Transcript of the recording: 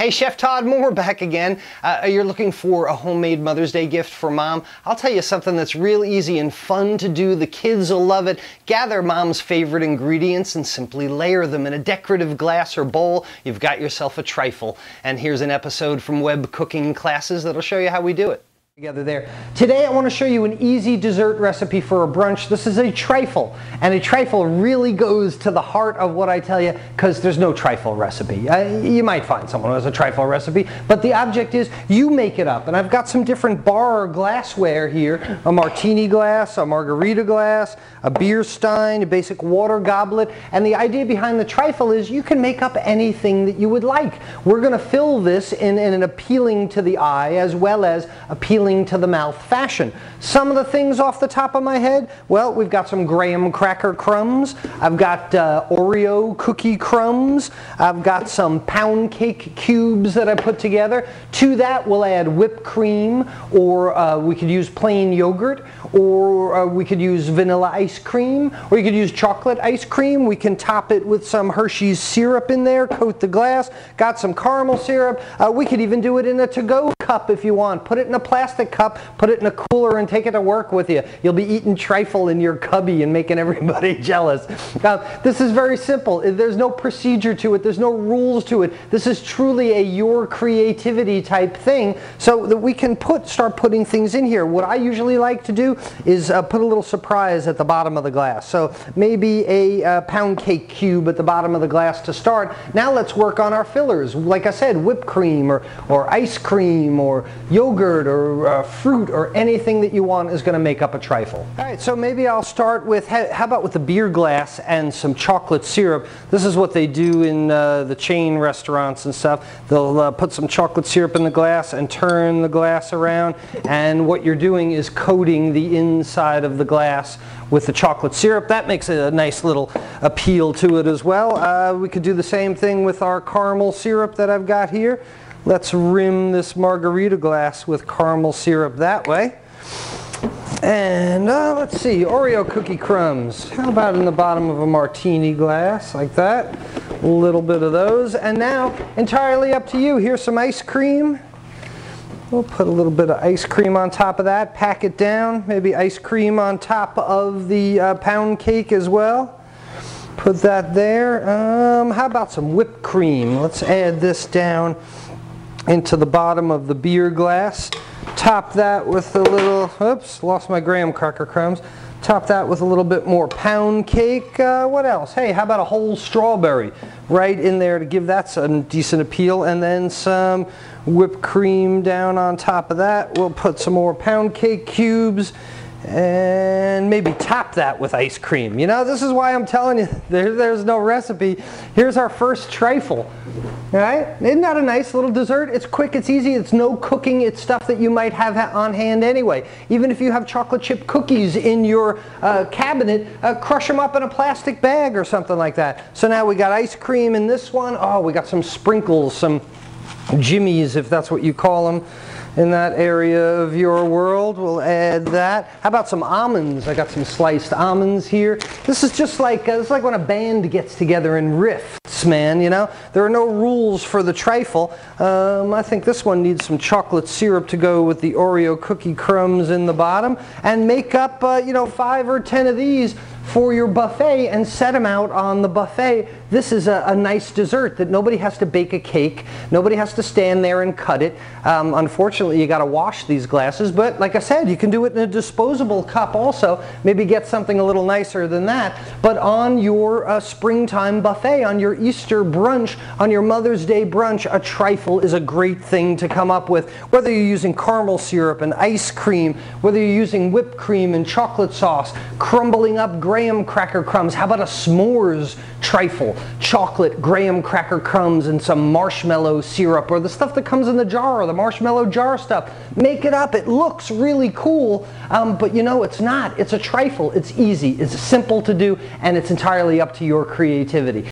Hey, Chef Todd Moore back again. You're looking for a homemade Mother's Day gift for Mom? I'll tell you something that's real easy and fun to do. The kids will love it. Gather Mom's favorite ingredients and simply layer them in a decorative glass or bowl. You've got yourself a trifle. And here's an episode from Web Cooking Classes that'll show you how we do it. Together there. Today I want to show you an easy dessert recipe for a brunch. This is a trifle, and a trifle really goes to the heart of what I tell you, because there's no trifle recipe. You might find someone who has a trifle recipe, but the object is you make it up. And I've got some different bar glassware here: a martini glass, a margarita glass, a beer stein, a basic water goblet. And the idea behind the trifle is you can make up anything that you would like. We're going to fill this in an appealing to the eye as well as appealing to the mouth fashion. Some of the things off the top of my head, well, we've got some graham cracker crumbs, I've got Oreo cookie crumbs, I've got some pound cake cubes that I put together. To that we'll add whipped cream, or we could use plain yogurt, or we could use vanilla ice cream, or you could use chocolate ice cream. We can top it with some Hershey's syrup in there, coat the glass, got some caramel syrup. We could even do it in a to-go cup if you want. Put it in a plastic cup, put it in a cooler, and take it to work with you. You'll be eating trifle in your cubby and making everybody jealous. This is very simple. There's no procedure to it. There's no rules to it. This is truly a your creativity type thing, so that we can start putting things in here. What I usually like to do is put a little surprise at the bottom of the glass. So maybe a pound cake cube at the bottom of the glass to start. Now let's work on our fillers. Like I said, whipped cream or ice cream or yogurt or fruit or anything that you want is going to make up a trifle. Alright, so maybe I'll start with, how about with the beer glass and some chocolate syrup. This is what they do in the chain restaurants and stuff. They'll put some chocolate syrup in the glass and turn the glass around, and what you're doing is coating the inside of the glass with the chocolate syrup. That makes a nice little appeal to it as well. We could do the same thing with our caramel syrup that I've got here. Let's rim this margarita glass with caramel syrup that way. And let's see, Oreo cookie crumbs. How about in the bottom of a martini glass, like that? A little bit of those. And now, entirely up to you. Here's some ice cream. We'll put a little bit of ice cream on top of that, pack it down. Maybe ice cream on top of the pound cake as well. Put that there. How about some whipped cream? Let's add this down into the bottom of the beer glass. Top that with a little, oops, lost my graham cracker crumbs. Top that with a little bit more pound cake. What else? Hey, how about a whole strawberry right in there to give that some decent appeal, and then some whipped cream down on top of that. We'll put some more pound cake cubes and maybe top that with ice cream. You know, this is why I'm telling you there's no recipe. Here's our first trifle. All right? Isn't that a nice little dessert? It's quick, it's easy, it's no cooking, it's stuff that you might have on hand anyway. Even if you have chocolate chip cookies in your cabinet, crush them up in a plastic bag or something like that. So now we got ice cream in this one. Oh, we got some sprinkles, some jimmies, if that's what you call them, in that area of your world. We'll add that. How about some almonds? I got some sliced almonds here. This is just like it's like when a band gets together and riffs, man. You know, there are no rules for the trifle. I think this one needs some chocolate syrup to go with the Oreo cookie crumbs in the bottom, and make up 5 or 10 of these for your buffet and set them out on the buffet. This is a nice dessert that nobody has to bake a cake, nobody has to stand there and cut it. Unfortunately, you got to wash these glasses, but like I said, you can do it in a disposable cup also. Maybe get something a little nicer than that. But on your springtime buffet, on your Easter brunch, on your Mother's Day brunch, a trifle is a great thing to come up with. Whether you're using caramel syrup and ice cream, whether you're using whipped cream and chocolate sauce, crumbling up graham cracker crumbs. How about a s'mores trifle? Chocolate, graham cracker crumbs, and some marshmallow syrup, or the stuff that comes in the jar, or the marshmallow jar stuff. Make it up. It looks really cool, but you know it's not. It's a trifle. It's easy. It's simple to do, and it's entirely up to your creativity.